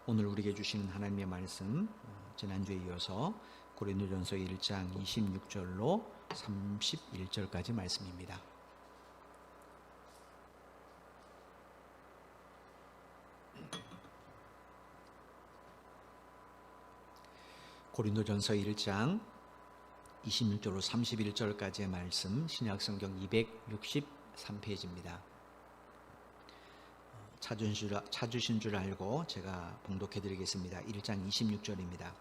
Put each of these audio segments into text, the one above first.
오늘 우리에게 주시는 하나님의 말씀, 지난주에 이어서 고린도전서 1장 26절로 31절까지 말씀입니다. 고린도전서 1장 26절로 31절까지의 말씀, 신약성경 263페이지입니다. 찾으신 줄 알고 제가 봉독해 드리겠습니다. 1장 26절입니다.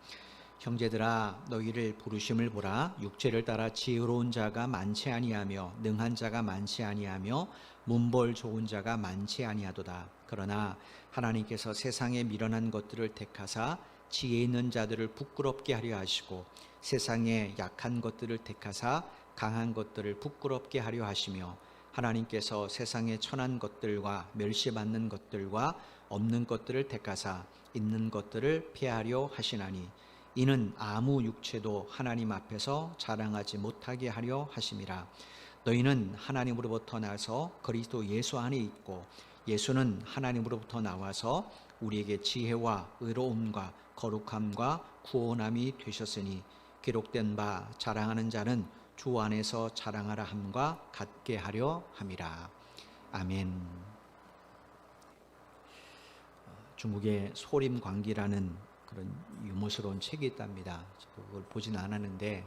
형제들아, 너희를 부르심을 보라. 육체를 따라 지혜로운 자가 많지 아니하며 능한 자가 많지 아니하며 문벌 좋은 자가 많지 아니하도다. 그러나 하나님께서 세상에 미련한 것들을 택하사 지혜 있는 자들을 부끄럽게 하려 하시고 세상에 약한 것들을 택하사 강한 것들을 부끄럽게 하려 하시며 하나님께서 세상에 천한 것들과 멸시받는 것들과 없는 것들을 택하사 있는 것들을 폐하려 하시나니 이는 아무 육체도 하나님 앞에서 자랑하지 못하게 하려 하심이라. 너희는 하나님으로부터 나서 그리스도 예수 안에 있고 예수는 하나님으로부터 나와서 우리에게 지혜와 의로움과 거룩함과 구원함이 되셨으니 기록된 바 자랑하는 자는 주 안에서 자랑하라 함과 같게 하려 함이라. 아멘. 중국의 소림광기라는 그런 유머스러운 책이 있답니다. 그걸 보지는 않았는데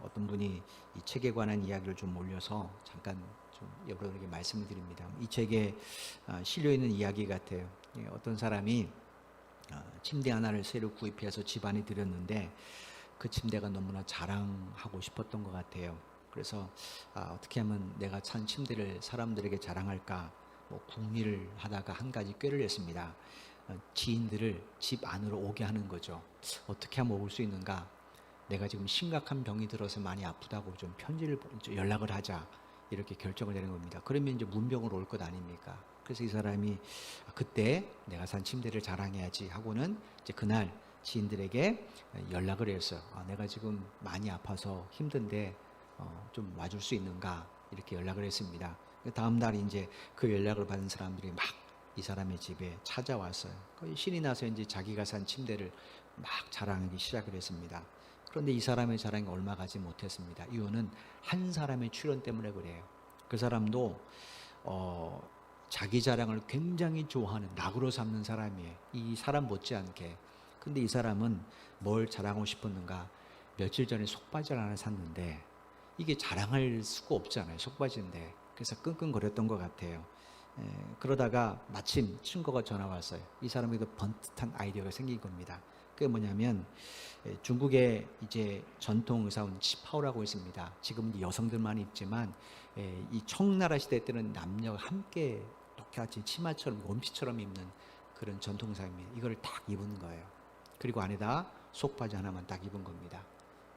어떤 분이 이 책에 관한 이야기를 좀 올려서 잠깐 좀 여러분에게 말씀을 드립니다. 이 책에 실려 있는 이야기 같아요. 어떤 사람이 침대 하나를 새로 구입해서 집안에 들였는데 그 침대가 너무나 자랑하고 싶었던 것 같아요. 그래서 어떻게 하면 내가 산 침대를 사람들에게 자랑할까 궁리를 하다가 한 가지 꾀를 냈습니다. 지인들을 집 안으로 오게 하는 거죠. 어떻게 하면 올 수 있는가? 내가 지금 심각한 병이 들어서 많이 아프다고 좀 연락을 하자, 이렇게 결정을 내는 겁니다. 그러면 이제 문병으로 올 것 아닙니까? 그래서 이 사람이 그때 내가 산 침대를 자랑해야지 하고는 이제 그날 지인들에게 연락을 했어요. 내가 지금 많이 아파서 힘든데 좀 와줄 수 있는가? 이렇게 연락을 했습니다. 다음 날 이제 그 연락을 받은 사람들이 막 이 사람의 집에 찾아왔어요. 거의 신이 나서 이제 자기가 산 침대를 막 자랑하기 시작을 했습니다. 그런데 이 사람의 자랑이 얼마 가지 못했습니다. 이유는 한 사람의 출연 때문에 그래요. 그 사람도 자기 자랑을 굉장히 좋아하는 낙으로 삼는 사람이에요. 이 사람 못지않게. 근데 이 사람은 뭘 자랑하고 싶었는가? 며칠 전에 속바지를 하나 샀는데 이게 자랑할 수가 없잖아요. 속바지인데. 그래서 끙끙거렸던 것 같아요. 그러다가 마침 친구가 전화 왔어요. 이 사람에게도 번듯한 아이디어가 생긴 겁니다. 그게 뭐냐면 중국에 이제 전통 의사원 치파오라고 있습니다. 지금은 여성들만 입지만 이 청나라 시대 때는 남녀가 함께 똑같이 치마처럼 원피처럼 입는 그런 전통 의사입니다. 이걸 딱 입은 거예요. 그리고 안에다 속바지 하나만 딱 입은 겁니다.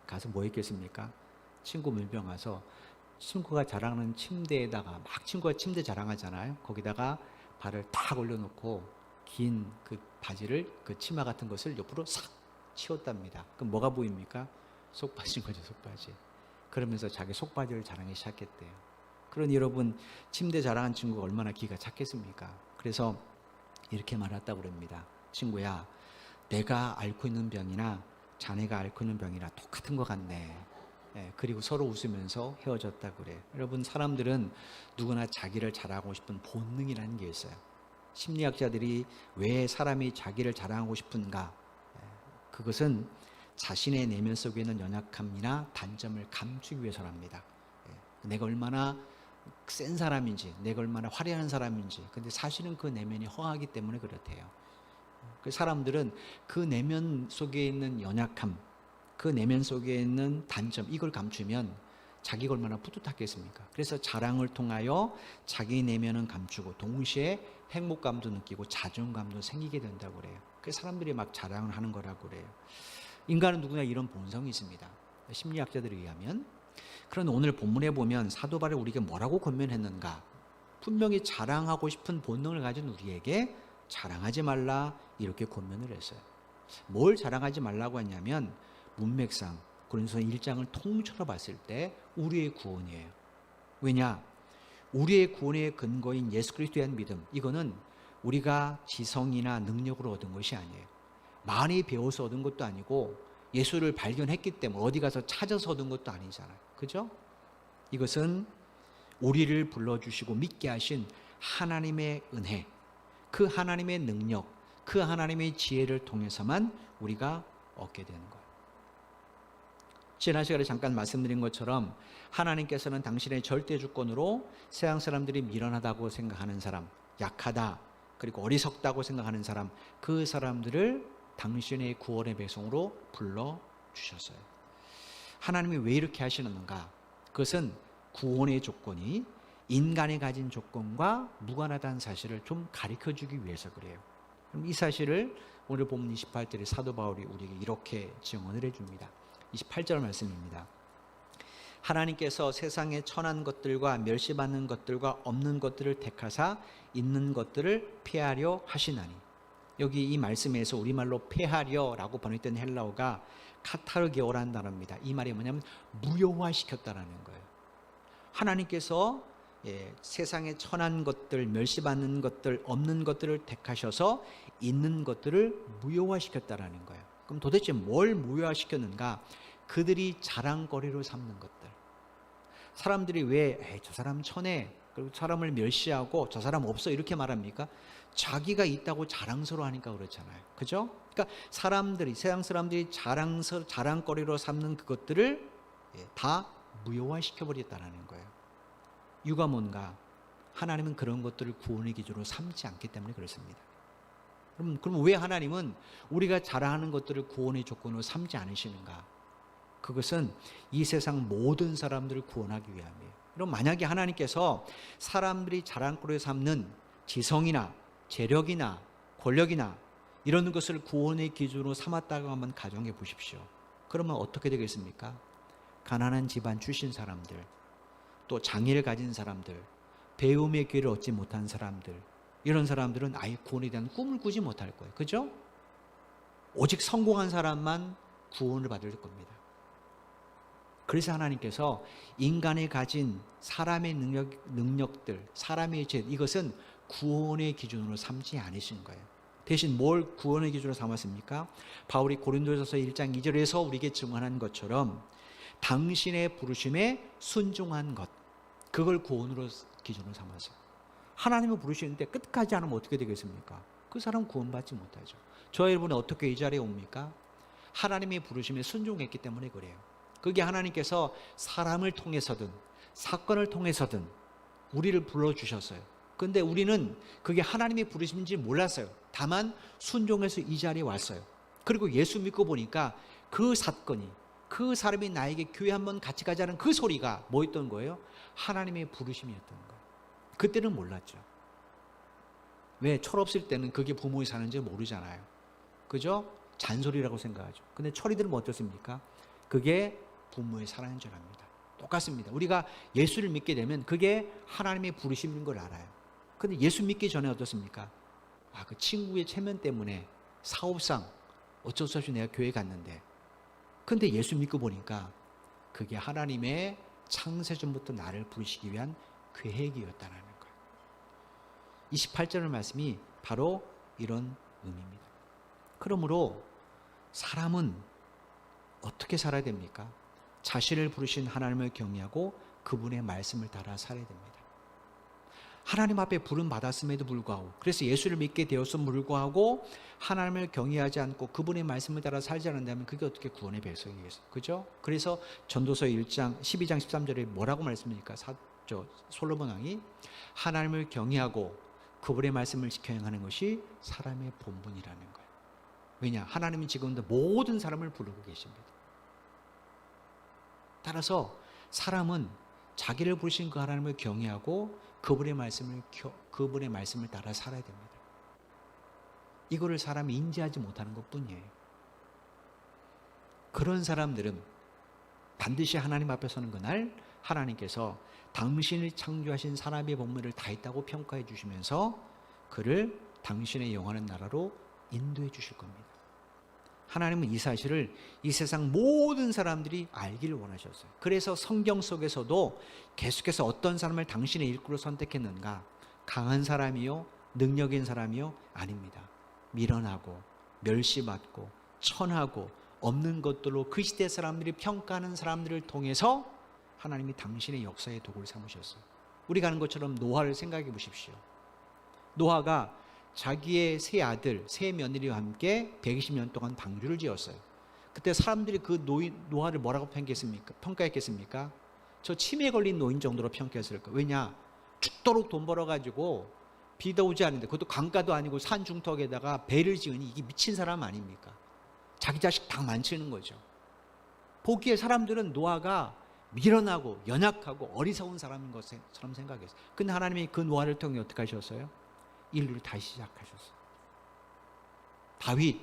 가서 뭐 입겠습니까? 친구 물병 와서 친구가 자랑하는 침대에다가 막 친구가 침대 자랑하잖아요. 거기다가 발을 탁 올려놓고 긴 그 바지를, 그 치마 같은 것을 옆으로 싹 치웠답니다. 그럼 뭐가 보입니까? 속바지인 거죠, 속바지. 그러면서 자기 속바지를 자랑하기 시작했대요. 그러니 여러분, 침대 자랑한 친구가 얼마나 기가 착했습니까? 그래서 이렇게 말했다고 그럽니다. 친구야, 내가 앓고 있는 병이나 자네가 앓고 있는 병이나 똑같은 것 같네. 그리고 서로 웃으면서 헤어졌다 그래. 여러분, 사람들은 누구나 자기를 자랑하고 싶은 본능이라는 게 있어요. 심리학자들이 왜 사람이 자기를 자랑하고 싶은가? 그것은 자신의 내면 속에 있는 연약함이나 단점을 감추기 위해서랍니다. 내가 얼마나 센 사람인지, 내가 얼마나 화려한 사람인지. 근데 사실은 그 내면이 허하기 때문에 그렇대요. 그 사람들은 그 내면 속에 있는 연약함, 그 내면 속에 있는 단점, 이걸 감추면 자기가 얼마나 뿌듯하겠습니까? 그래서 자랑을 통하여 자기 내면은 감추고 동시에 행복감도 느끼고 자존감도 생기게 된다고 그래요. 그래서 사람들이 막 자랑을 하는 거라고 그래요. 인간은 누구나 이런 본성이 있습니다. 심리학자들에 의하면. 그런데 오늘 본문에 보면 사도 바울이 우리에게 뭐라고 권면했는가? 분명히 자랑하고 싶은 본능을 가진 우리에게 자랑하지 말라, 이렇게 권면을 했어요. 뭘 자랑하지 말라고 했냐면 문맥상 고린도서 1장을 통째로 봤을 때 우리의 구원이에요. 왜냐? 우리의 구원의 근거인 예수 그리스도에 대한 믿음, 이거는 우리가 지성이나 능력으로 얻은 것이 아니에요. 많이 배워서 얻은 것도 아니고 예수를 발견했기 때문에 어디 가서 찾아서 얻은 것도 아니잖아요. 그죠? 이것은 우리를 불러주시고 믿게 하신 하나님의 은혜, 그 하나님의 능력, 그 하나님의 지혜를 통해서만 우리가 얻게 되는 거예요. 지난 시간에 잠깐 말씀드린 것처럼 하나님께서는 당신의 절대 주권으로 세상 사람들이 미련하다고 생각하는 사람, 약하다, 그리고 어리석다고 생각하는 사람, 그 사람들을 당신의 구원의 배송으로 불러주셨어요. 하나님이 왜 이렇게 하시는가? 그것은 구원의 조건이 인간이 가진 조건과 무관하다는 사실을 좀 가르쳐주기 위해서 그래요. 그럼 이 사실을 오늘 본문 28절에 사도 바울이 우리에게 이렇게 증언을 해줍니다. 28절 말씀입니다. 하나님께서 세상에 천한 것들과 멸시받는 것들과 없는 것들을 택하사 있는 것들을 폐하려 하시나니. 여기 이 말씀에서 우리말로 폐하려라고 번역된 헬라어가 카타르게오라는 단어입니다. 이 말이 뭐냐면 무효화시켰다라는 거예요. 하나님께서 세상에 천한 것들, 멸시받는 것들, 없는 것들을 택하셔서 있는 것들을 무효화시켰다라는 거예요. 그럼 도대체 뭘 무효화시켰는가? 그들이 자랑거리로 삼는 것들. 사람들이 왜 저 사람 천해, 그리고 사람을 멸시하고 저 사람 없어 이렇게 말합니까? 자기가 있다고 자랑스러워하니까 그렇잖아요. 그죠? 그러니까 사람들이, 세상 사람들이 자랑거리로 삼는 그것들을 다 무효화시켜버렸다는 거예요. 이유가 뭔가? 하나님은 그런 것들을 구원의 기준으로 삼지 않기 때문에 그렇습니다. 그럼 왜 하나님은 우리가 자랑하는 것들을 구원의 조건으로 삼지 않으시는가? 그것은 이 세상 모든 사람들을 구원하기 위함이에요. 그럼 만약에 하나님께서 사람들이 자랑거리로 삼는 지성이나 재력이나 권력이나 이런 것을 구원의 기준으로 삼았다고 한번 가정해 보십시오. 그러면 어떻게 되겠습니까? 가난한 집안 출신 사람들, 또 장애를 가진 사람들, 배움의 기회를 얻지 못한 사람들, 이런 사람들은 아예 구원에 대한 꿈을 꾸지 못할 거예요. 그죠? 오직 성공한 사람만 구원을 받을 겁니다. 그래서 하나님께서 인간이 가진 사람의 능력들, 사람의 죄, 이것은 구원의 기준으로 삼지 않으신 거예요. 대신 뭘 구원의 기준으로 삼았습니까? 바울이 고린도전서 1장 2절에서 우리에게 증언한 것처럼 당신의 부르심에 순종한 것, 그걸 구원으로 기준으로 삼아서 하나님을 부르시는데 끝까지 안 하면 어떻게 되겠습니까? 그 사람 구원받지 못하죠. 저와 여러분은 어떻게 이 자리에 옵니까? 하나님의 부르심에 순종했기 때문에 그래요. 그게 하나님께서 사람을 통해서든 사건을 통해서든 우리를 불러주셨어요. 그런데 우리는 그게 하나님의 부르심인지 몰랐어요. 다만 순종해서 이 자리에 왔어요. 그리고 예수 믿고 보니까 그 사건이, 그 사람이 나에게 교회 한번 같이 가자는 그 소리가 뭐였던 거예요? 하나님의 부르심이었던 거예요. 그때는 몰랐죠. 왜? 철없을 때는 그게 부모의 사는지 모르잖아요. 그죠? 잔소리라고 생각하죠. 근데 철이들은 어떻습니까? 그게 부모의 사랑인 줄 압니다. 똑같습니다. 우리가 예수를 믿게 되면 그게 하나님의 부르심인 걸 알아요. 근데 예수 믿기 전에 어떻습니까? 그 친구의 체면 때문에 사업상 어쩔 수 없이 내가 교회 갔는데, 근데 예수 믿고 보니까 그게 하나님의 창세전부터 나를 부르시기 위한 계획이었다는 거예요. 28절의 말씀이 바로 이런 의미입니다. 그러므로 사람은 어떻게 살아야 됩니까? 자신을 부르신 하나님을 경외하고 그분의 말씀을 따라 살아야 됩니다. 하나님 앞에 부름 받았음에도 불구하고, 그래서 예수를 믿게 되었음에도 불구하고 하나님을 경외하지 않고 그분의 말씀을 따라 살지 않는다면 그게 어떻게 구원의 백성이겠어요? 그죠? 그래서 전도서 1장 12장 13절에 뭐라고 말씀합니까? 솔로몬 왕이 하나님을 경외하고 그분의 말씀을 지켜 행하는 것이 사람의 본분이라는 거예요. 왜냐? 하나님은 지금도 모든 사람을 부르고 계십니다. 따라서 사람은 자기를 부르신 그 하나님을 경외하고 그분의 말씀을 따라 살아야 됩니다. 이거를 사람이 인지하지 못하는 것뿐이에요. 그런 사람들은 반드시 하나님 앞에 서는 그날 하나님께서 당신을 창조하신 사람의 본분을 다했다고 평가해 주시면서 그를 당신의 영원한 나라로 인도해 주실 겁니다. 하나님은 이 사실을 이 세상 모든 사람들이 알기를 원하셨어요. 그래서 성경 속에서도 계속해서 어떤 사람을 당신의 일꾼으로 선택했는가? 강한 사람이요? 능력 있는 사람이요? 아닙니다. 미련하고 멸시받고 천하고 없는 것들로 그 시대 사람들이 평가하는 사람들을 통해서 하나님이 당신의 역사의 도구를 삼으셨어요. 우리가 하는 것처럼 노아를 생각해 보십시오. 노아가 자기의 세 아들, 세 며느리와 함께 120년 동안 방주를 지었어요. 그때 사람들이 그 노아를 뭐라고 평가했겠습니까? 저 치매에 걸린 노인 정도로 평가했을 거예요. 왜냐? 죽도록 돈 벌어가지고 비도 오지 않는데, 그것도 강가도 아니고 산 중턱에다가 배를 지으니 이게 미친 사람 아닙니까? 자기 자식 다 만치는 거죠. 보기에 사람들은 노아가 미련하고 연약하고 어리석은 사람인 것처럼 생각했어요. 근데 하나님이 그 노아를 통해 어떻게 하셨어요? 인류를 다시 시작하셨어요. 다윗,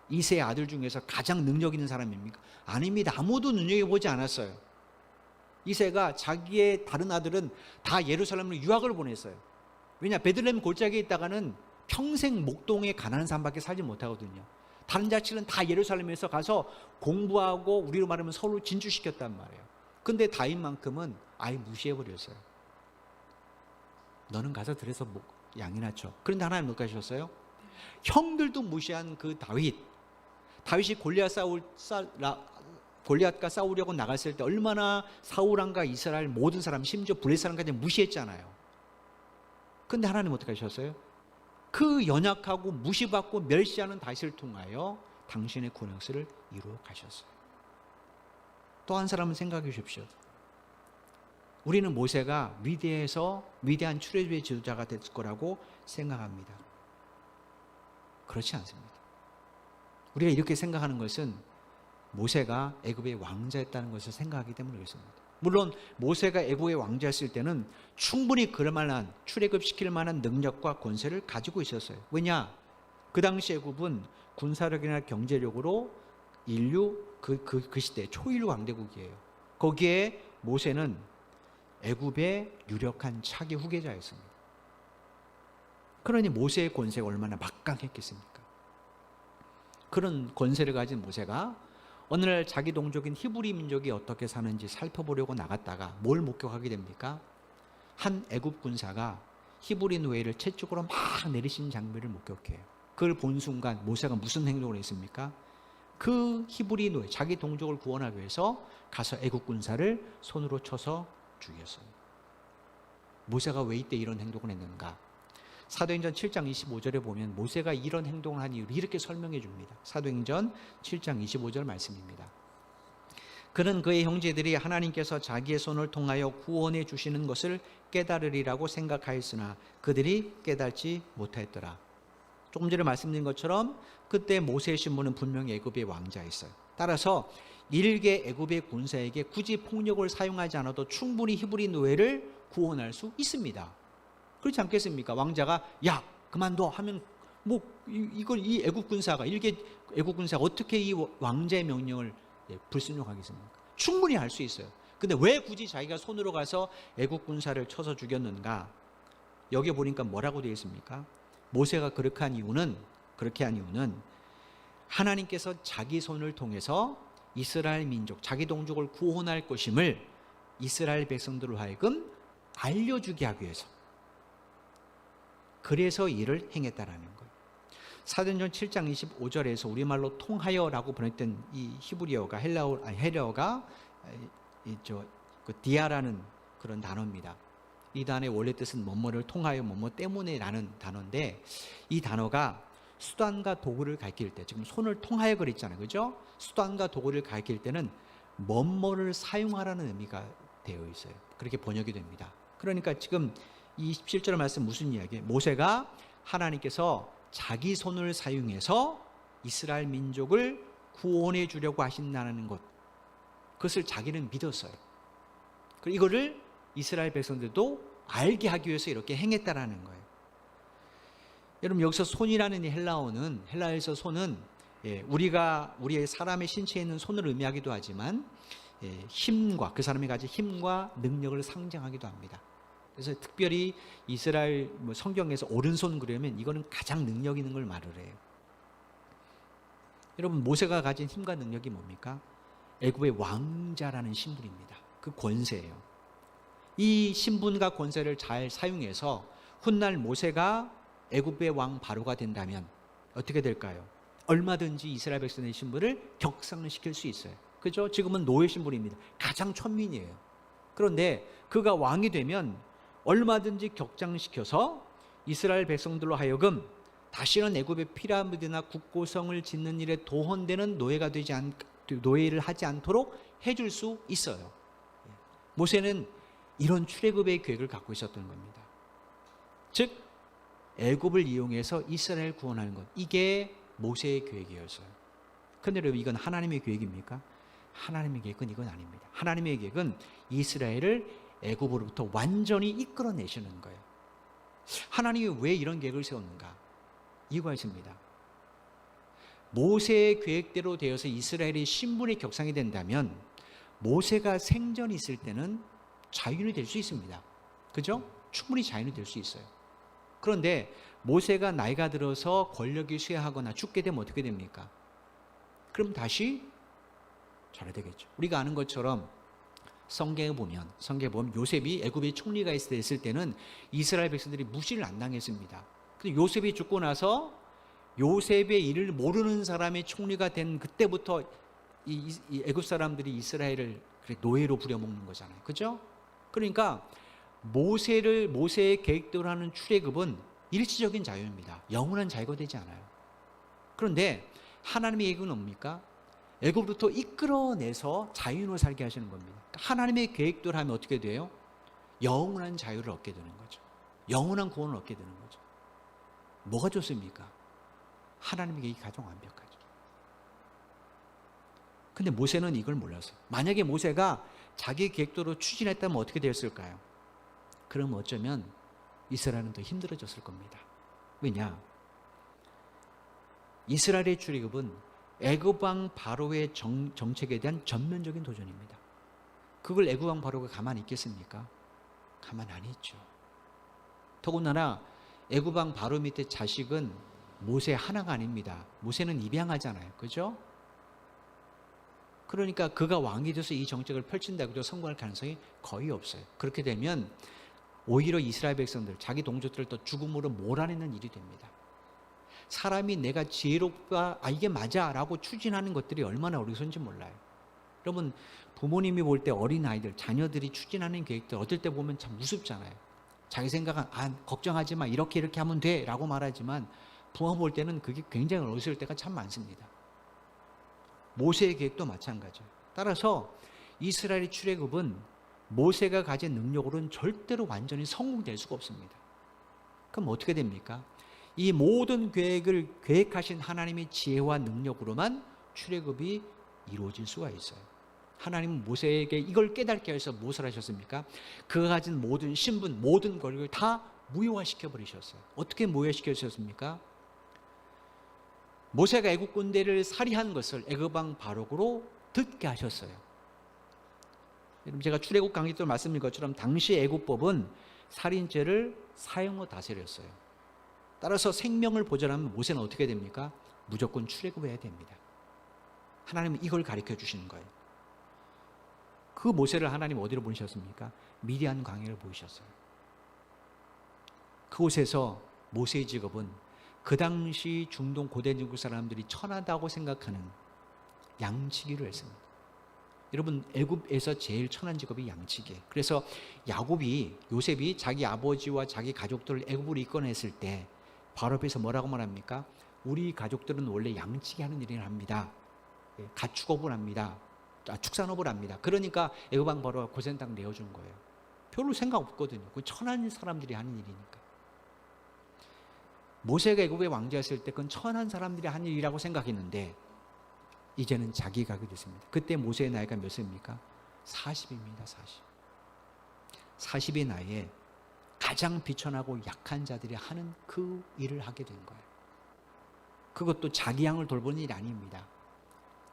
이세의 아들 중에서 가장 능력 있는 사람입니까? 아닙니다. 아무도 눈여겨보지 않았어요. 이세가 자기의 다른 아들은 다 예루살렘으로 유학을 보냈어요. 왜냐? 베들레헴 골짜기에 있다가는 평생 목동에 가난한 사람밖에 살지 못하거든요. 다른 자식은 다 예루살렘에서 가서 공부하고 우리로 말하면 서로 진주시켰단 말이에요. 근데 다윗만큼은 아예 무시해버렸어요. 너는 가서 들에서 양이나 쳐. 그런데 하나님 못 가셨어요? 형들도 무시한 그 다윗이 골리앗과 싸우려고 나갔을 때 얼마나 사울왕과 이스라엘 모든 사람, 심지어 블레셋 사람까지 무시했잖아요. 근데 하나님 어떻게 하셨어요? 그 연약하고 무시받고 멸시하는 다윗을 통하여 당신의 구원역사를 이루어 가셨어요. 또 한 사람은 생각해 주십시오. 우리는 모세가 위대한 출애굽의 지도자가 됐을 거라고 생각합니다. 그렇지 않습니다. 우리가 이렇게 생각하는 것은 모세가 애굽의 왕자였다는 것을 생각하기 때문에 그렇습니다. 물론 모세가 애굽의 왕자였을 때는 충분히 그럴 만한, 출애굽시킬 만한 능력과 권세를 가지고 있었어요. 왜냐? 그 당시 애굽은 군사력이나 경제력으로 인류 그 시대 초인류 강대국이에요. 거기에 모세는 애굽의 유력한 차기 후계자였습니다. 그러니 모세의 권세가 얼마나 막강했겠습니까? 그런 권세를 가진 모세가 어느 날 자기 동족인 히브리 민족이 어떻게 사는지 살펴보려고 나갔다가 뭘 목격하게 됩니까? 한 애굽 군사가 히브리 노예를 채찍으로 막 내리시는 장면을 목격해요. 그걸 본 순간 모세가 무슨 행동을 했습니까? 그 히브리 노예, 자기 동족을 구원하기 위해서 가서 애굽 군사를 손으로 쳐서 죽였어요. 모세가 왜 이때 이런 행동을 했는가? 사도행전 7장 25절에 보면 모세가 이런 행동을 한 이유를 이렇게 설명해 줍니다. 사도행전 7장 25절 말씀입니다. 그는 그의 형제들이 하나님께서 자기의 손을 통하여 구원해 주시는 것을 깨달으리라고 생각하였으나 그들이 깨닫지 못하였더라. 조금 전에 말씀드린 것처럼 그때 모세의 신분은 분명히 애굽의 왕자였어요. 따라서 일개 애굽의 군사에게 굳이 폭력을 사용하지 않아도 충분히 히브리 노예를 구원할 수 있습니다. 그렇지 않겠습니까? 왕자가 야 그만둬 하면 이 애굽 군사가 일개 애굽 군사가 어떻게 이 왕자의 명령을 불순종하겠습니까? 충분히 할 수 있어요. 근데 왜 굳이 자기가 손으로 가서 애굽 군사를 쳐서 죽였는가? 여기 보니까 뭐라고 되어 있습니까? 모세가 그렇게 한 이유는 하나님께서 자기 손을 통해서 이스라엘 민족, 자기 동족을 구원할 것임을 이스라엘 백성들로 하여금 알려주게 하기 위해서, 그래서 이를 행했다라는 거예요. 사도행전 7장 25절에서 우리말로 통하여라고 번역된 이 히브리어가 헬라어가 그 디아라는 그런 단어입니다. 이 단어의 원래 뜻은 뭐뭐를 통하여 뭐뭐 때문에라는 단어인데, 이 단어가 수단과 도구를 가리킬 때, 지금 손을 통하여 그랬잖아요, 그죠? 수단과 도구를 가리킬 때는 뭐뭐를 사용하라는 의미가 되어 있어요. 그렇게 번역이 됩니다. 그러니까 지금 이 17절 말씀 무슨 이야기예요? 모세가 하나님께서 자기 손을 사용해서 이스라엘 민족을 구원해 주려고 하신다는 것, 그것을 자기는 믿었어요. 그리고 이거를 이스라엘 백성들도 알게 하기 위해서 이렇게 행했다라는 거예요. 여러분, 여기서 손이라는 이 헬라어에서 손은 우리의 사람의 신체에 있는 손을 의미하기도 하지만 힘과, 그 사람이 가진 힘과 능력을 상징하기도 합니다. 그래서 특별히 이스라엘 성경에서 오른손 그러면 이거는 가장 능력 있는 걸 말을 해요. 여러분, 모세가 가진 힘과 능력이 뭡니까? 애굽의 왕자라는 신분입니다. 그 권세예요. 이 신분과 권세를 잘 사용해서 훗날 모세가 애굽의 왕 바로가 된다면 어떻게 될까요? 얼마든지 이스라엘 백성의 신분을 격상시킬 수 있어요. 그죠? 지금은 노예 신분입니다. 가장 천민이에요. 그런데 그가 왕이 되면 얼마든지 격장시켜서 이스라엘 백성들로 하여금 다시는 애굽의 피라미드나 국고성을 짓는 일에 도헌되는 노예를 하지 않도록 해줄 수 있어요. 모세는 이런 출애굽의 계획을 갖고 있었던 겁니다. 즉 애굽을 이용해서 이스라엘 구원하는 것, 이게 모세의 계획이었어요. 그런데 여러분, 이건 하나님의 계획입니까? 하나님의 계획은 이건 아닙니다. 하나님의 계획은 이스라엘을 애굽으로부터 완전히 이끌어내시는 거예요. 하나님이 왜 이런 계획을 세웠는가? 이유가 있습니다. 모세의 계획대로 되어서 이스라엘의 신분이 격상이 된다면 모세가 생전이 있을 때는 자유인이 될 수 있습니다. 그죠? 충분히 자유인이 될 수 있어요. 그런데 모세가 나이가 들어서 권력이 쇠하거나 죽게 되면 어떻게 됩니까? 그럼 다시 잘해야 되겠죠. 우리가 아는 것처럼 성경에 보면 요셉이 애굽의 총리가 있을 때는 이스라엘 백성들이 무시를 안 당했습니다. 근데 요셉이 죽고 나서 요셉의 일을 모르는 사람이 총리가 된 그때부터 이 애굽 사람들이 이스라엘을 노예로 부려먹는 거잖아요. 그죠? 그러니까 모세의 계획대로 하는 출애굽은 일시적인 자유입니다. 영원한 자유가 되지 않아요. 그런데 하나님의 계획은 뭡니까? 애굽으로부터 이끌어내서 자유인으로 살게 하시는 겁니다. 하나님의 계획대로 하면 어떻게 돼요? 영원한 자유를 얻게 되는 거죠. 영원한 구원을 얻게 되는 거죠. 뭐가 좋습니까? 하나님의 계획이 가장 완벽하죠. 근데 모세는 이걸 몰랐어요. 만약에 모세가 자기 계획대로 추진했다면 어떻게 되었을까요? 그럼 어쩌면 이스라엘은 더 힘들어졌을 겁니다. 왜냐? 이스라엘의 출애굽은 애굽 왕 바로의 정책에 대한 전면적인 도전입니다. 그걸 애굽 왕 바로가 가만히 있겠습니까? 가만히 안 있죠. 더군다나 애굽 왕 바로 밑에 자식은 모세 하나가 아닙니다. 모세는 입양하잖아요. 그죠? 그러니까 그가 왕이 돼서 이 정책을 펼친다고 해도 성공할 가능성이 거의 없어요. 그렇게 되면 오히려 이스라엘 백성들, 자기 동족들을 또 죽음으로 몰아내는 일이 됩니다. 사람이 내가 지혜롭다, 이게 맞아 라고 추진하는 것들이 얼마나 어리석은지 몰라요. 여러분, 부모님이 볼 때 어린아이들, 자녀들이 추진하는 계획들 어떨 때 보면 참 우습잖아요. 자기 생각은 걱정하지 마, 이렇게 하면 돼 라고 말하지만 부모 볼 때는 그게 굉장히 어리석을 때가 참 많습니다. 모세의 계획도 마찬가지예요. 따라서 이스라엘의 출애굽은 모세가 가진 능력으로는 절대로 완전히 성공될 수가 없습니다. 그럼 어떻게 됩니까? 이 모든 계획을 계획하신 하나님의 지혜와 능력으로만 출애굽이 이루어질 수가 있어요. 하나님은 모세에게 이걸 깨닫게 해서 무엇을 하셨습니까? 그가 가진 모든 신분, 모든 권력을 다 무효화시켜 버리셨어요. 어떻게 무효화시켜 주셨습니까? 모세가 애굽 군대를 살해한 것을 애굽 왕 바로크로 듣게 하셨어요. 여러분, 제가 출애굽 강의 때 말씀드린 것처럼 당시 애굽법은 살인죄를 사형으로 다스렸어요. 따라서 생명을 보존하면 모세는 어떻게 됩니까? 무조건 출애굽해야 됩니다. 하나님은 이걸 가르쳐 주시는 거예요. 그 모세를 하나님 어디로 보내셨습니까? 미디안 광야를 보이셨어요. 그곳에서 모세의 직업은 그 당시 중동 고대 중국 사람들이 천하다고 생각하는 양치기를 했습니다. 여러분, 애굽에서 제일 천한 직업이 양치기예요. 그래서 요셉이 자기 아버지와 자기 가족들을 애굽으로 이끌어냈을 때 바로 앞에서 뭐라고 말합니까? 우리 가족들은 원래 양치기 하는 일을 합니다. 가축업을 합니다. 축산업을 합니다. 그러니까 애굽 왕 바로가 고센 땅 내어준 거예요. 별로 생각 없거든요. 그 천한 사람들이 하는 일이니까. 모세가 애굽의 왕자였을 때 그건 천한 사람들이 하는 일이라고 생각했는데 이제는 자기가 하게 됐습니다. 그때 모세의 나이가 몇 세입니까? 40입니다. 40의 나이에 가장 비천하고 약한 자들이 하는 그 일을 하게 된 거예요. 그것도 자기 양을 돌보는 일이 아닙니다.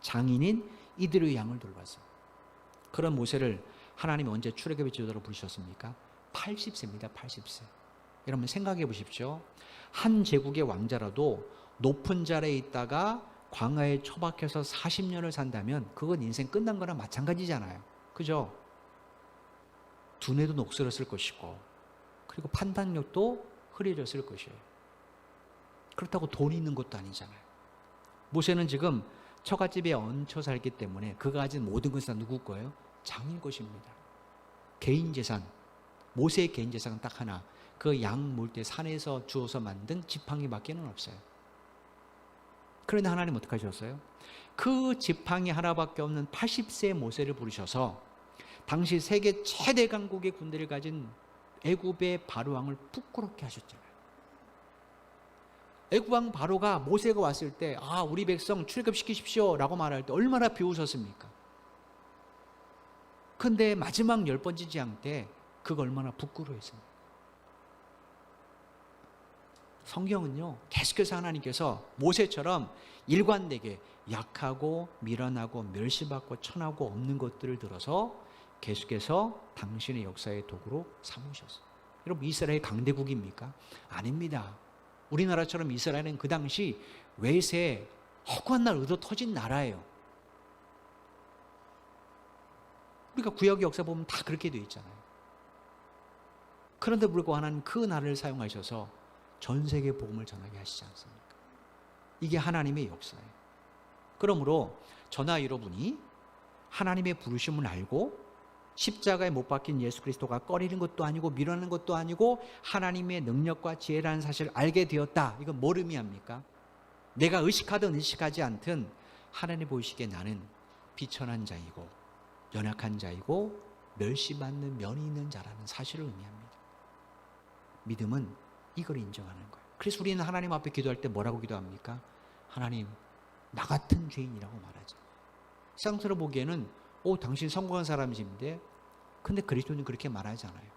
장인인 이들의 양을 돌봤어요. 그런 모세를 하나님이 언제 출애굽의 지도자로 부르셨습니까? 80세입니다. 80세. 여러분 생각해 보십시오. 한 제국의 왕자라도 높은 자리에 있다가 광야에 처박혀서 40년을 산다면 그건 인생 끝난 거나 마찬가지잖아요. 그죠? 두뇌도 녹슬었을 것이고 그리고 판단력도 흐려졌을 것이에요. 그렇다고 돈이 있는 것도 아니잖아요. 모세는 지금 처갓집에 얹혀 살기 때문에 그가 가진 모든 것은 누구 거예요? 장인 것입니다. 개인 재산, 모세의 개인 재산은 딱 하나, 그 양 몰 때 산에서 주워서 만든 지팡이밖에는 없어요. 그런데 하나님 어떻게 하셨어요? 그 지팡이 하나밖에 없는 80세 모세를 부르셔서 당시 세계 최대 강국의 군대를 가진 애굽의 바로왕을 부끄럽게 하셨잖아요. 애굽왕 바로가 모세가 왔을 때 우리 백성 출애굽시키십시오 라고 말할 때 얼마나 비웃었습니까? 근데 마지막 10번째 재앙 때 그거 얼마나 부끄러워했습니까? 성경은요, 계속해서 하나님께서 모세처럼 일관되게 약하고 미련하고 멸시받고 천하고 없는 것들을 들어서 계속해서 당신의 역사의 도구로 삼으셨어요. 여러분, 이스라엘 강대국입니까? 아닙니다. 우리나라처럼 이스라엘은 그 당시 외세 허구한 날 얻어 터진 나라예요. 우리가 구약 역사 보면 다 그렇게 되어 있잖아요. 그런데 불구하고 하나님 그 날을 사용하셔서 전 세계 복음을 전하게 하시지 않습니까? 이게 하나님의 역사예요. 그러므로 저나 여러분이 하나님의 부르심을 알고 십자가에 못 박힌 예수 그리스도가 꺼리는 것도 아니고 미루는 것도 아니고 하나님의 능력과 지혜라는 사실을 알게 되었다. 이건 뭘 의미합니까? 내가 의식하든 의식하지 않든 하나님 보시기에 나는 비천한 자이고 연약한 자이고 멸시받는 면이 있는 자라는 사실을 의미합니다. 믿음은 이걸 인정하는 거예요. 그래서 우리는 하나님 앞에 기도할 때 뭐라고 기도합니까? 하나님, 나 같은 죄인이라고 말하죠. 세상으로 보기에는 당신 성공한 사람이신데, 근데 그리스도는 그렇게 말하지 않아요.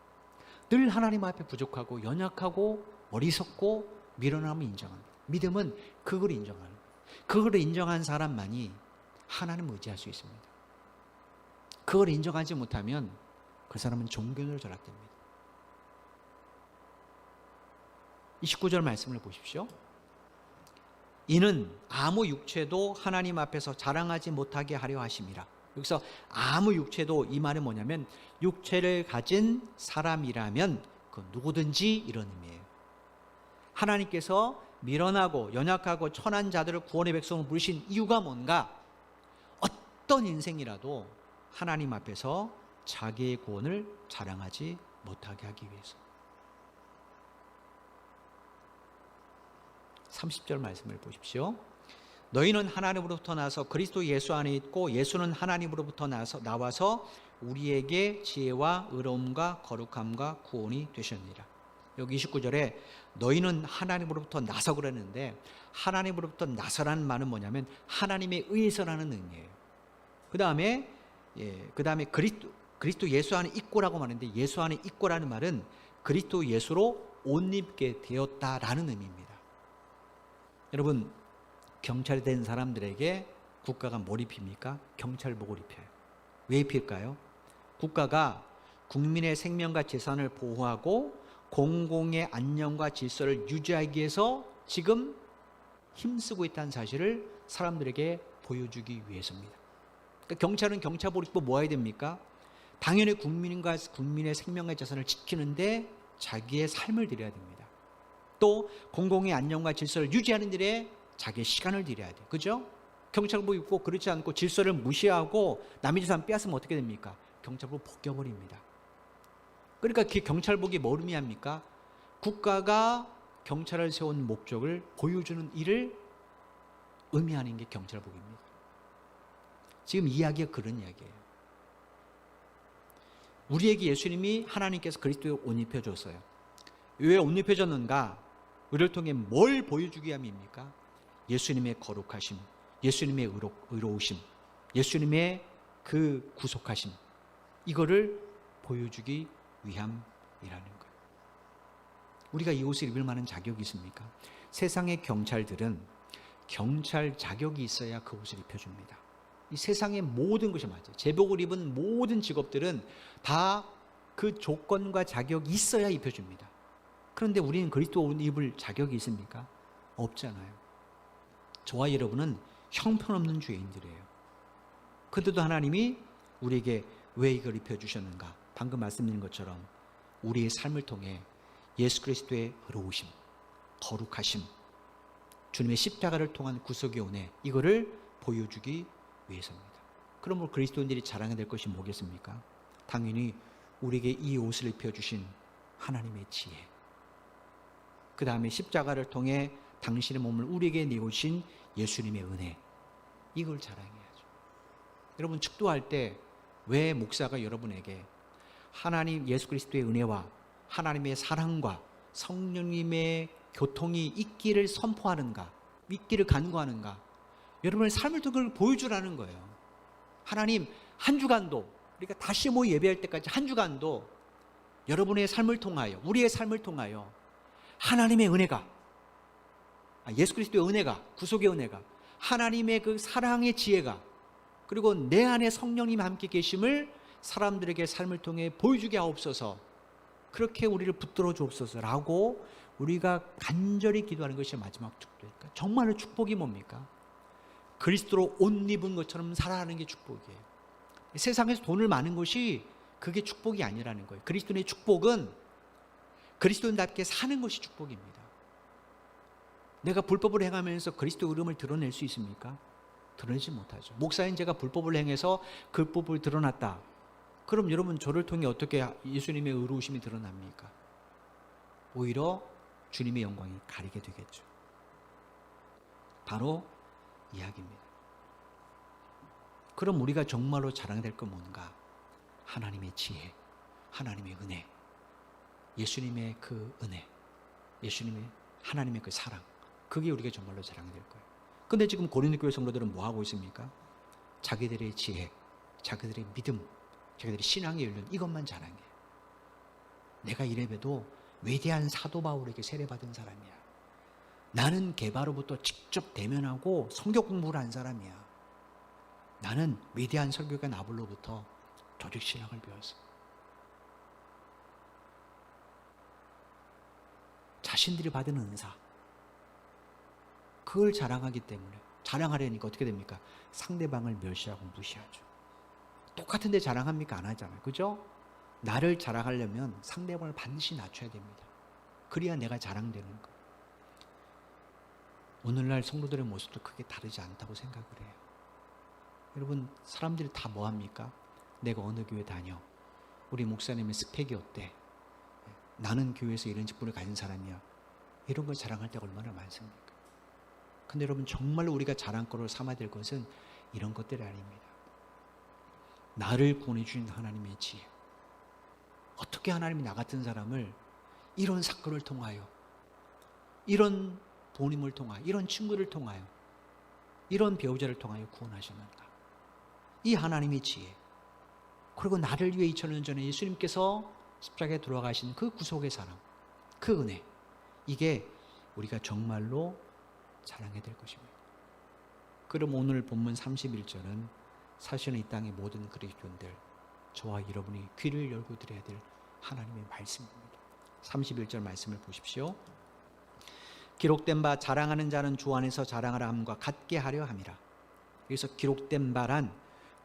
늘 하나님 앞에 부족하고 연약하고 어리석고 미련함을 인정합니다. 믿음은 그걸 인정하는 거예요. 그걸 인정한 사람만이 하나님을 의지할 수 있습니다. 그걸 인정하지 못하면 그 사람은 종교로 전락됩니다. 29절 말씀을 보십시오. 이는 아무 육체도 하나님 앞에서 자랑하지 못하게 하려 하심이라. 여기서 아무 육체도, 이 말은 뭐냐면 육체를 가진 사람이라면 그 누구든지 이런 의미예요. 하나님께서 미련하고 연약하고 천한 자들을 구원의 백성으로 부르신 이유가 뭔가? 어떤 인생이라도 하나님 앞에서 자기의 구원을 자랑하지 못하게 하기 위해서. 30절 말씀을 보십시오. 너희는 하나님으로부터 나서 그리스도 예수 안에 있고 예수는 하나님으로부터 나와서 우리에게 지혜와 의로움과 거룩함과 구원이 되셨느니라. 여기 29절에 너희는 하나님으로부터 나서 그랬는데, 하나님으로부터 나서라는 말은 뭐냐면 하나님에 의해서라는 의미예요. 그 다음에 그리스도 예수 안에 있고라고 말하는데, 예수 안에 있고라는 말은 그리스도 예수로 옷 입게 되었다라는 의미입니다. 여러분, 경찰이 된 사람들에게 국가가 뭘 입힙니까? 경찰복을 입혀요. 왜 입힐까요? 국가가 국민의 생명과 재산을 보호하고 공공의 안녕과 질서를 유지하기 위해서 지금 힘쓰고 있다는 사실을 사람들에게 보여주기 위해서입니다. 그러니까 경찰은 경찰복을 입고 뭐 해야 됩니까? 당연히 국민의 생명과 재산을 지키는데 자기의 삶을 들여야 됩니다. 또 공공의 안녕과 질서를 유지하는 일에 자기의 시간을 들여야 돼요. 그죠? 경찰복 입고 그렇지 않고 질서를 무시하고 남의 재산 빼앗으면 어떻게 됩니까? 경찰복 벗겨버립니다. 그러니까 그 경찰복이 뭘 의미합니까? 국가가 경찰을 세운 목적을 보여주는 일을 의미하는 게 경찰복입니다. 지금 이야기가 그런 이야기예요. 우리에게 예수님이 하나님께서 그리스도의 옷 입혀줬어요. 왜 옷 입혀줬는가? 우리를 통해 뭘 보여주기 위함입니까? 예수님의 거룩하심, 예수님의 의로우심, 예수님의 그 구속하심, 이거를 보여주기 위함이라는 거예요. 우리가 이 옷을 입을 만한 자격이 있습니까? 세상의 경찰들은 경찰 자격이 있어야 그 옷을 입혀줍니다. 이 세상의 모든 것이 맞아요. 제복을 입은 모든 직업들은 다 그 조건과 자격이 있어야 입혀줍니다. 그런데 우리는 그리스도 옷 입을 자격이 있습니까? 없잖아요. 저와 여러분은 형편없는 죄인들이에요. 그런데도 하나님이 우리에게 왜 이걸 입혀주셨는가? 방금 말씀드린 것처럼 우리의 삶을 통해 예수 그리스도의 의로우심, 거룩하심, 주님의 십자가를 통한 구속의 은혜, 이거를 보여주기 위해서입니다. 그러므로 그리스도인들이 자랑해야 될 것이 뭐겠습니까? 당연히 우리에게 이 옷을 입혀주신 하나님의 지혜, 그 다음에 십자가를 통해 당신의 몸을 우리에게 내오신 예수님의 은혜, 이걸 자랑해야죠. 여러분, 축도할 때 왜 목사가 여러분에게 하나님 예수 그리스도의 은혜와 하나님의 사랑과 성령님의 교통이 있기를 선포하는가, 있기를 간구하는가? 여러분의 삶을 통해 그걸 보여주라는 거예요. 하나님, 한 주간도, 우리가 다시 모여 예배할 때까지 한 주간도 여러분의 삶을 통하여, 우리의 삶을 통하여 하나님의 은혜가, 예수 그리스도의 은혜가, 구속의 은혜가, 하나님의 그 사랑의 지혜가, 그리고 내 안에 성령님이 함께 계심을 사람들에게 삶을 통해 보여주게 하옵소서, 그렇게 우리를 붙들어 주옵소서라고 우리가 간절히 기도하는 것이 마지막 축복이니까. 정말로 축복이 뭡니까? 그리스도로 옷 입은 것처럼 살아가는 게 축복이에요. 세상에서 돈을 많은 것이 그게 축복이 아니라는 거예요. 그리스도인의 축복은 그리스도인답게 사는 것이 축복입니다. 내가 불법을 행하면서 그리스도 이름을 드러낼 수 있습니까? 드러내지 못하죠. 목사인 제가 불법을 행해서 그 불법을 드러났다. 그럼 여러분, 저를 통해 어떻게 예수님의 의로우심이 드러납니까? 오히려 주님의 영광이 가리게 되겠죠. 바로 이야기입니다. 그럼 우리가 정말로 자랑해야 될 건 뭔가? 하나님의 지혜, 하나님의 은혜, 예수님의 그 은혜, 예수님의 하나님의 그 사랑, 그게 우리가 정말로 자랑해야 될 거예요. 근데 지금 고린도 교회 성도들은 뭐 하고 있습니까? 자기들의 지혜, 자기들의 믿음, 자기들의 신앙의 연륜, 이것만 자랑해요. 내가 이래봬도 위대한 사도 바울에게 세례받은 사람이야. 나는 게바로부터 직접 대면하고 성경 공부를 한 사람이야. 나는 위대한 설교가 나불로부터 조직신학을 배웠어. 자신들이 받은 은사, 그걸 자랑하기 때문에, 자랑하려니까 어떻게 됩니까? 상대방을 멸시하고 무시하죠. 똑같은데 자랑합니까? 안 하잖아요. 그죠? 나를 자랑하려면 상대방을 반드시 낮춰야 됩니다. 그래야 내가 자랑되는 거예요. 오늘날 성도들의 모습도 크게 다르지 않다고 생각을 해요. 여러분, 사람들이 다 뭐합니까? 내가 어느 교회 다녀, 우리 목사님의 스펙이 어때, 나는 교회에서 이런 직분을 가진 사람이야, 이런 걸 자랑할 때가 얼마나 많습니까? 근데 여러분, 정말로 우리가 자랑거리로 삼아야 될 것은 이런 것들이 아닙니다. 나를 구원해 주신 하나님의 지혜, 어떻게 하나님이 나 같은 사람을 이런 사건을 통하여, 이런 부모님을 통하여, 이런 친구를 통하여, 이런 배우자를 통하여 구원하셨는가? 이 하나님의 지혜, 그리고 나를 위해 2000년 전에 예수님께서 십자가에 돌아가신 그 구속의 사랑, 그 은혜, 이게 우리가 정말로 자랑해야 될 것입니다. 그럼 오늘 본문 31절은 사실은 이 땅의 모든 그리스도인들, 저와 여러분이 귀를 열고 들어야 될 하나님의 말씀입니다. 31절 말씀을 보십시오. 기록된 바 자랑하는 자는 주 안에서 자랑하라 함과 같게 하려 함이라. 여기서 기록된 바란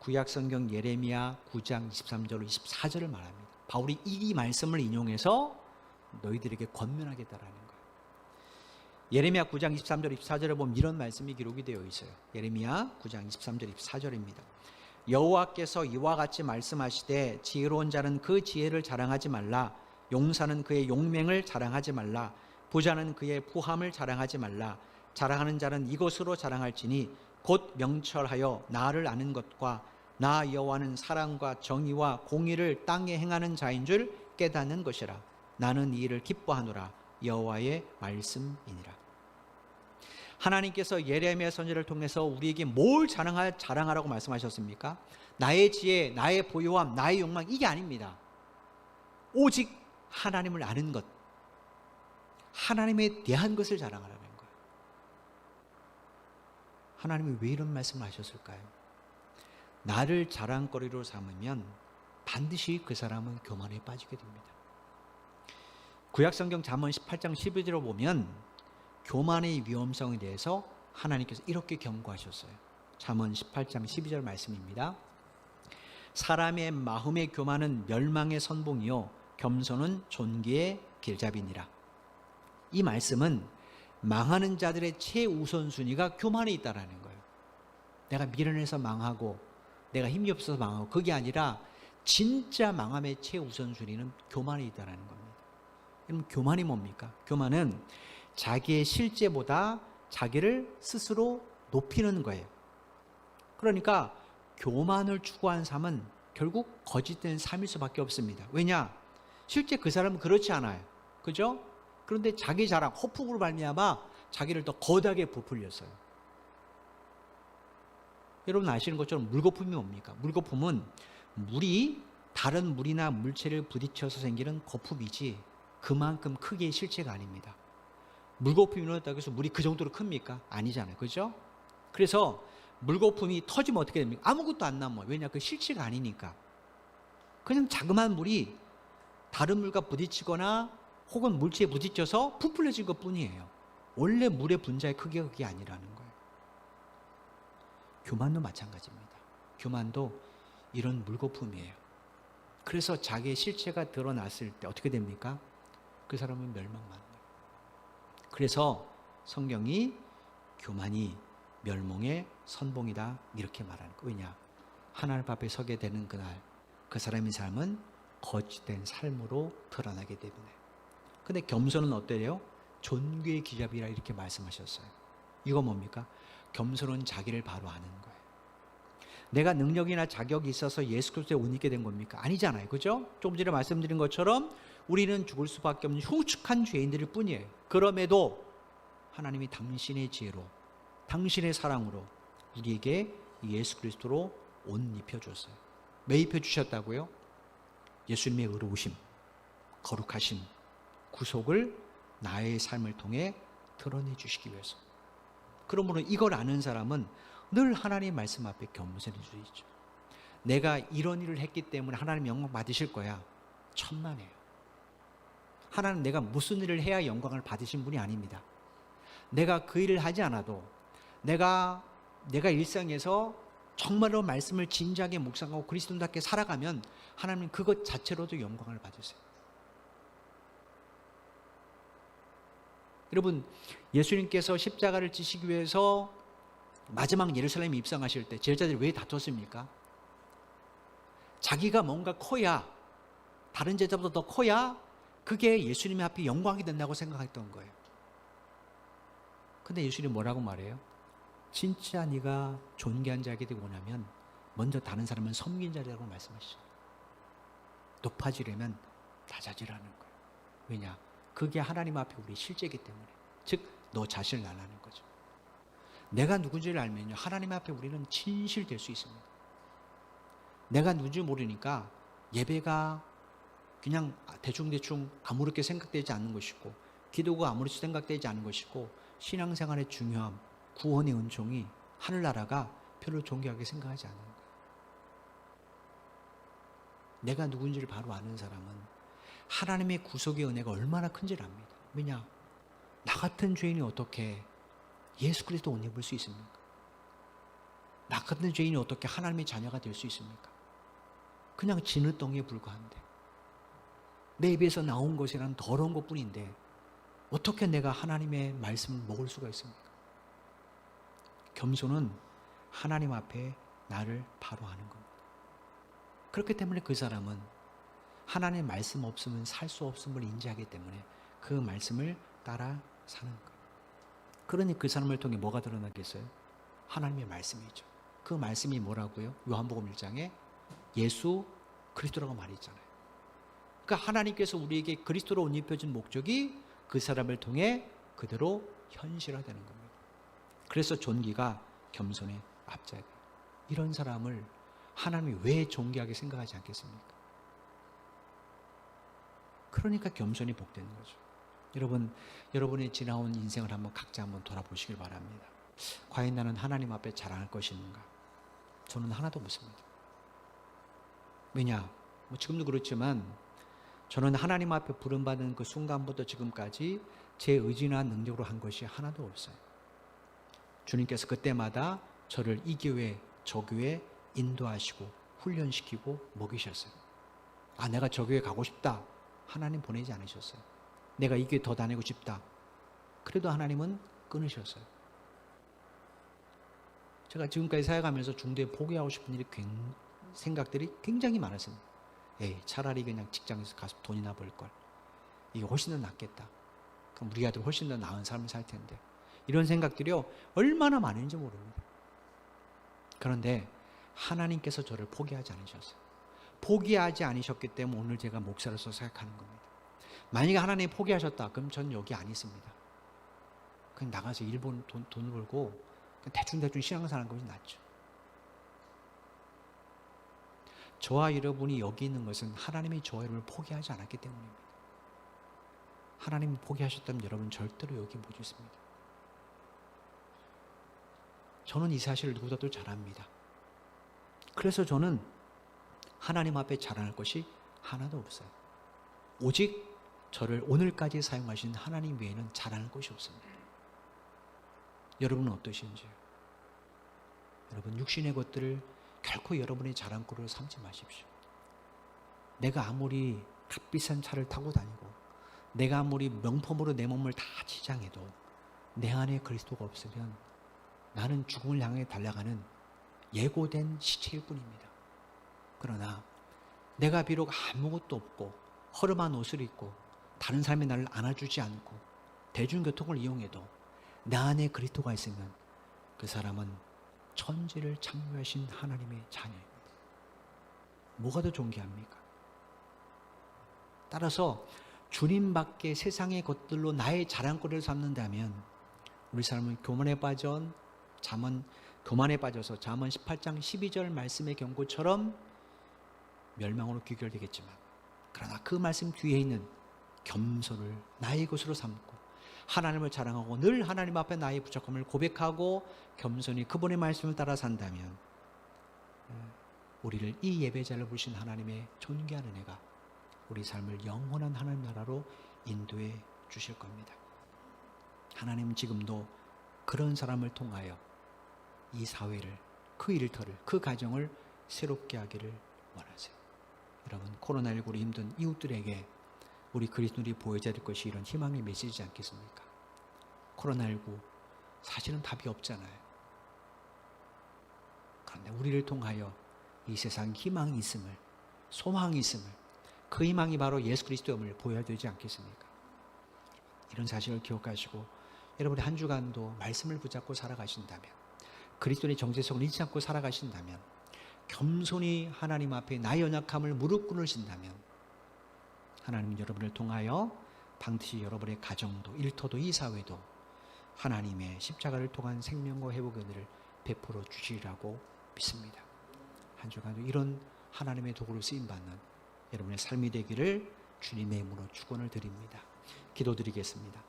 구약성경 예레미야 9장 23절 24절을 말합니다. 바울이 이 말씀을 인용해서 너희들에게 권면하겠다라는 거예요. 예레미야 9장 23절 24절에 보면 이런 말씀이 기록이 되어 있어요. 예레미야 9장 23절 24절입니다. 여호와께서 이와 같이 말씀하시되 지혜로운 자는 그 지혜를 자랑하지 말라. 용사는 그의 용맹을 자랑하지 말라. 부자는 그의 부함을 자랑하지 말라. 자랑하는 자는 이것으로 자랑할지니 곧 명철하여 나를 아는 것과 나 여호와는 사랑과 정의와 공의를 땅에 행하는 자인 줄 깨닫는 것이라. 나는 이 일을 기뻐하노라. 여호와의 말씀이니라. 하나님께서 예레미야 선지자를 통해서 우리에게 뭘 자랑하라고 말씀하셨습니까? 나의 지혜, 나의 보유함, 나의 욕망, 이게 아닙니다. 오직 하나님을 아는 것, 하나님에 대한 것을 자랑하라는 거예요. 하나님이 왜 이런 말씀을 하셨을까요? 나를 자랑거리로 삼으면 반드시 그 사람은 교만에 빠지게 됩니다. 구약성경 잠언 18장 12절을 보면 교만의 위험성에 대해서 하나님께서 이렇게 경고하셨어요. 잠언 18장 12절 말씀입니다. 사람의 마음의 교만은 멸망의 선봉이요 겸손은 존귀의 길잡이니라. 이 말씀은 망하는 자들의 최우선순위가 교만에 있다라는 거예요. 내가 미련해서 망하고 내가 힘이 없어서 망하고, 그게 아니라 진짜 망함의 최우선순위는 교만에 있다라는 겁니다. 그럼 교만이 뭡니까? 교만은 자기의 실제보다 자기를 스스로 높이는 거예요. 그러니까 교만을 추구한 삶은 결국 거짓된 삶일 수밖에 없습니다. 왜냐? 실제 그 사람은 그렇지 않아요. 그죠? 그런데 자기 자랑, 호풍으로 말미암아 자기를 더 거대하게 부풀렸어요. 여러분 아시는 것처럼 물거품이 뭡니까? 물거품은 물이 다른 물이나 물체를 부딪혀서 생기는 거품이지 그만큼 크기의 실체가 아닙니다. 물거품이 일어났다고 해서 물이 그 정도로 큽니까? 아니잖아요. 그죠? 그래서 물거품이 터지면 어떻게 됩니까? 아무것도 안 남아요. 왜냐? 그 실체가 아니니까. 그냥 자그마한 물이 다른 물과 부딪히거나 혹은 물체에 부딪혀서 부풀려진 것 뿐이에요. 원래 물의 분자의 크기가 그게 아니라는 거예요. 교만도 마찬가지입니다. 교만도 이런 물거품이에요. 그래서 자기의 실체가 드러났을 때 어떻게 됩니까? 그 사람은 멸망만. 그래서 성경이 교만이 멸망의 선봉이다 이렇게 말하는 거예요. 왜냐? 하나님 앞에 서게 되는 그날 그 사람의 삶은 거짓된 삶으로 드러나기 때문에. 근데 겸손은 어때요? 존귀의 기잡이라 이렇게 말씀하셨어요. 이거 뭡니까? 겸손은 자기를 바로 아는 거예요. 내가 능력이나 자격이 있어서 예수 그리스도에 옷 입게 된 겁니까? 아니잖아요. 그죠? 조금 전에 말씀드린 것처럼 우리는 죽을 수밖에 없는 흉측한 죄인들일 뿐이에요. 그럼에도 하나님이 당신의 지혜로, 당신의 사랑으로 우리에게 예수 그리스도로 옷 입혀줬어요. 왜 입혀주셨다고요? 예수님의 의로우심, 거룩하심, 구속을 나의 삶을 통해 드러내 주시기 위해서. 그러므로 이걸 아는 사람은 늘 하나님의 말씀 앞에 겸손해질 수 있죠. 내가 이런 일을 했기 때문에 하나님 영광 받으실 거야. 천만에요. 하나님 내가 무슨 일을 해야 영광을 받으신 분이 아닙니다. 내가 그 일을 하지 않아도 내가 일상에서 정말로 말씀을 진지하게 묵상하고 그리스도인답게 살아가면 하나님 그것 자체로도 영광을 받으세요. 여러분, 예수님께서 십자가를 지시기 위해서 마지막 예루살렘에 입성하실 때 제자들이 왜 다퉜습니까? 자기가 뭔가 커야, 다른 제자보다 더 커야 그게 예수님 앞에 영광이 된다고 생각했던 거예요. 근데 예수님이 뭐라고 말해요? 진짜 네가 존귀한 자에게 되기 원하면 먼저 다른 사람은 섬긴 자라고 말씀하시죠. 높아지려면 낮아지라는 거예요. 왜냐? 그게 하나님 앞에 우리 실제이기 때문에. 즉 너 자신을 알라는 거죠. 내가 누군지를 알면요, 하나님 앞에 우리는 진실될 수 있습니다. 내가 누군지 모르니까 예배가 그냥 대충대충 아무렇게 생각되지 않는 것이고, 기도가 아무렇게 생각되지 않는 것이고, 신앙생활의 중요함, 구원의 은총이 하늘나라가 별로 존귀하게 생각하지 않는 거예요. 내가 누군지를 바로 아는 사람은 하나님의 구속의 은혜가 얼마나 큰지를 압니다. 왜냐? 나 같은 죄인이 어떻게 예수 그리스도 옷 입을 수 있습니까? 나 같은 죄인이 어떻게 하나님의 자녀가 될 수 있습니까? 그냥 진흙덩이에 불과한데, 내 입에서 나온 것이란 더러운 것뿐인데 어떻게 내가 하나님의 말씀을 먹을 수가 있습니까? 겸손은 하나님 앞에 나를 바로 아는 겁니다. 그렇기 때문에 그 사람은 하나님의 말씀 없으면 살 수 없음을 인지하기 때문에 그 말씀을 따라 사는 거예요. 그러니 그 사람을 통해 뭐가 드러나겠어요? 하나님의 말씀이죠. 그 말씀이 뭐라고요? 요한복음 1장에 예수 그리스도라고 말했잖아요. 그러니까 하나님께서 우리에게 그리스도로 옷 입혀준 목적이 그 사람을 통해 그대로 현실화되는 겁니다. 그래서 존귀가 겸손의 앞자리예요. 이런 사람을 하나님이 왜 존귀하게 생각하지 않겠습니까? 그러니까 겸손이 복되는 거죠. 여러분, 여러분의 지나온 인생을 한번 각자 한번 돌아보시길 바랍니다. 과연 나는 하나님 앞에 자랑할 것이 있는가? 저는 하나도 없습니다. 왜냐? 지금도 그렇지만 저는 하나님 앞에 부름받은 그 순간부터 지금까지 제 의지나 능력으로 한 것이 하나도 없어요. 주님께서 그때마다 저를 이 교회, 저 교회 인도하시고 훈련시키고 먹이셨어요. 아, 내가 저 교회 가고 싶다. 하나님 보내지 않으셨어요. 내가 이 교회 더 다니고 싶다. 그래도 하나님은 끊으셨어요. 제가 지금까지 사역하면서 중도에 포기하고 싶은 생각들이 굉장히 많았습니다. 에이, 차라리 그냥 직장에서 가서 돈이나 벌 걸. 이게 훨씬 더 낫겠다. 그럼 우리 아들 훨씬 더 나은 삶을 살 텐데. 이런 생각들이요, 얼마나 많은지 모릅니다. 그런데 하나님께서 저를 포기하지 않으셨어요. 포기하지 않으셨기 때문에 오늘 제가 목사로서 생각하는 겁니다. 만약에 하나님이 포기하셨다, 그럼 전 여기 안 있습니다. 그냥 나가서 일본 돈을 벌고 그냥 대충 신앙생활 하는 것이 낫죠. 저와 여러분이 여기 있는 것은 하나님이 저와 여러분을 포기하지 않았기 때문입니다. 하나님이 포기하셨다면 여러분 절대로 여기 못 있습니다. 저는 이 사실을 누구보다도 잘 압니다. 그래서 저는 하나님 앞에 자랑할 것이 하나도 없어요. 오직 저를 오늘까지 사용하신 하나님 외에는 자랑할 것이 없습니다. 여러분은 어떠신지요? 여러분 육신의 것들을 결코 여러분의 자랑거리로 삼지 마십시오. 내가 아무리 값비싼 차를 타고 다니고 내가 아무리 명품으로 내 몸을 다 치장해도 내 안에 그리스도가 없으면 나는 죽음을 향해 달려가는 예고된 시체일 뿐입니다. 그러나 내가 비록 아무것도 없고 허름한 옷을 입고 다른 사람이 나를 안아주지 않고 대중교통을 이용해도 내 안에 그리스도가 있으면 그 사람은 천지를 창조하신 하나님의 자녀입니다. 뭐가 더 존귀합니까? 따라서 주님밖에 세상의 것들로 나의 자랑거리를 삼는다면 우리 사람은 교만에 빠져서 잠언 18장 12절 말씀의 경고처럼 멸망으로 귀결되겠지만, 그러나 그 말씀 뒤에 있는 겸손을 나의 것으로 삼고 하나님을 자랑하고 늘 하나님 앞에 나의 부족함을 고백하고 겸손히 그분의 말씀을 따라 산다면 우리를 이 예배자를 부르신 하나님의 존귀한 은혜가 우리 삶을 영원한 하나님 나라로 인도해 주실 겁니다. 하나님은 지금도 그런 사람을 통하여 이 사회를, 그 일터를, 그 가정을 새롭게 하기를 원하세요. 여러분, 코로나19로 힘든 이웃들에게 우리 그리스도인이 보여줘야 될 것이 이런 희망의 메시지지 않겠습니까? 코로나19 사실은 답이 없잖아요. 그런데 우리를 통하여 이 세상 희망이 있음을, 소망이 있음을, 그 희망이 바로 예수 그리스도임을 보여야 되지 않겠습니까? 이런 사실을 기억하시고 여러분의 한 주간도 말씀을 붙잡고 살아가신다면, 그리스도의 정체성을 잊지 않고 살아가신다면, 겸손히 하나님 앞에 나의 연약함을 무릎 꿇으신다면 하나님은 여러분을 통하여 반드시 여러분의 가정도, 일터도, 이 사회도 하나님의 십자가를 통한 생명과 회복의 은혜를 베풀어 주시리라고 믿습니다. 한 주간도 이런 하나님의 도구로 쓰임받는 여러분의 삶이 되기를 주님의 이름으로 축원을 드립니다. 기도드리겠습니다.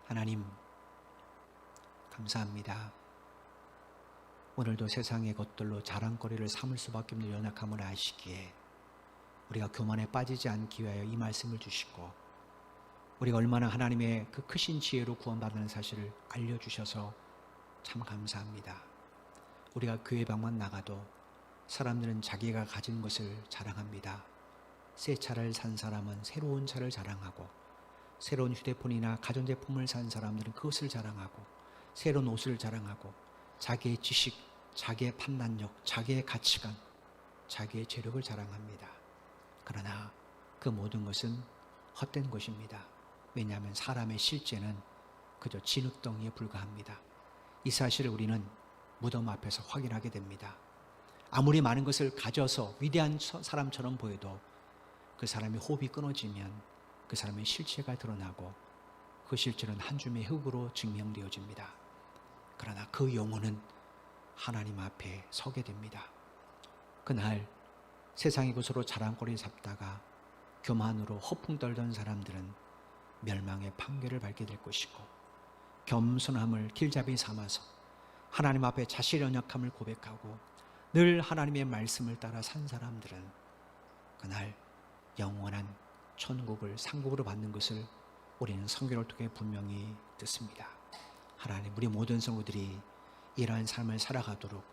하나님, 감사합니다. 오늘도 세상의 것들로 자랑거리를 삼을 수밖에 없는 연약함을 아시기에 우리가 교만에 빠지지 않기 위하여 이 말씀을 주시고, 우리가 얼마나 하나님의 그 크신 지혜로 구원받는 사실을 알려주셔서 참 감사합니다. 우리가 교회 방만 나가도 사람들은 자기가 가진 것을 자랑합니다. 새 차를 산 사람은 새로운 차를 자랑하고, 새로운 휴대폰이나 가전제품을 산 사람들은 그것을 자랑하고, 새로운 옷을 자랑하고, 자기의 지식, 자기의 판단력, 자기의 가치관, 자기의 재력을 자랑합니다. 그러나 그 모든 것은 헛된 것입니다. 왜냐하면 사람의 실제는 그저 진흙덩이에 불과합니다. 이 사실을 우리는 무덤 앞에서 확인하게 됩니다. 아무리 많은 것을 가져서 위대한 사람처럼 보여도 그 사람의 호흡이 끊어지면 그 사람의 실체가 드러나고 그 실체는 한 줌의 흙으로 증명되어집니다. 그러나 그 영혼은 하나님 앞에 서게 됩니다. 그날 세상의 것으로 자랑거리 잡다가 교만으로 허풍 떨던 사람들은 멸망의 판결을 밟게 될 것이고, 겸손함을 길잡이 삼아서 하나님 앞에 자신의 연약함을 고백하고 늘 하나님의 말씀을 따라 산 사람들은 그날 영원한 천국을 상급으로 받는 것을 우리는 성경을 통해 분명히 듣습니다. 하나님, 우리 모든 성도들이 이러한 삶을 살아가도록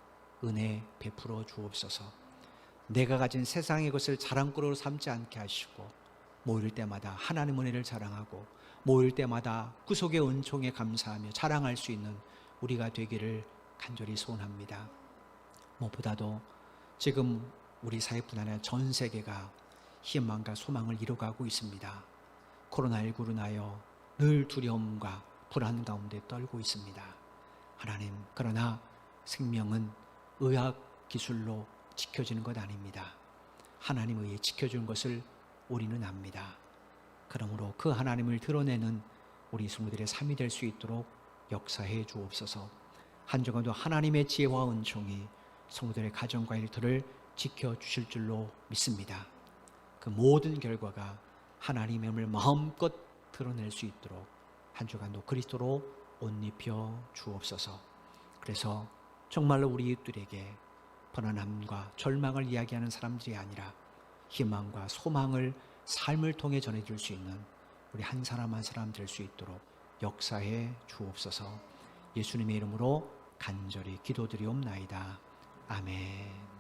은혜 베풀어 주옵소서. 내가 가진 세상의 것을 자랑거리로 삼지 않게 하시고 모일 때마다 하나님 은혜를 자랑하고 모일 때마다 구속의 은총에 감사하며 자랑할 수 있는 우리가 되기를 간절히 소원합니다. 무엇보다도 지금 우리 사회뿐 아니라 전 세계가 희망과 소망을 잃어가고 있습니다. 코로나19로 인하여 늘 두려움과 불안 가운데 떨고 있습니다. 하나님, 그러나 생명은 의학 기술로 지켜지는 것 아닙니다. 하나님에 의해 지켜주는 것을 우리는 압니다. 그러므로 그 하나님을 드러내는 우리 성도들의 삶이 될 수 있도록 역사해 주옵소서. 한 주간도 하나님의 지혜와 은총이 성도들의 가정과 일터를 지켜주실 줄로 믿습니다. 그 모든 결과가 하나님의 힘을 마음껏 드러낼 수 있도록 한 주간도 그리스도로 옷 입혀 주옵소서. 그래서 정말로 우리 이웃들에게 불안함과 절망을 이야기하는 사람들이 아니라 희망과 소망을 삶을 통해 전해줄 수 있는 우리 한 사람 한 사람 될 수 있도록 역사해 주옵소서. 예수님의 이름으로 간절히 기도드리옵나이다. 아멘.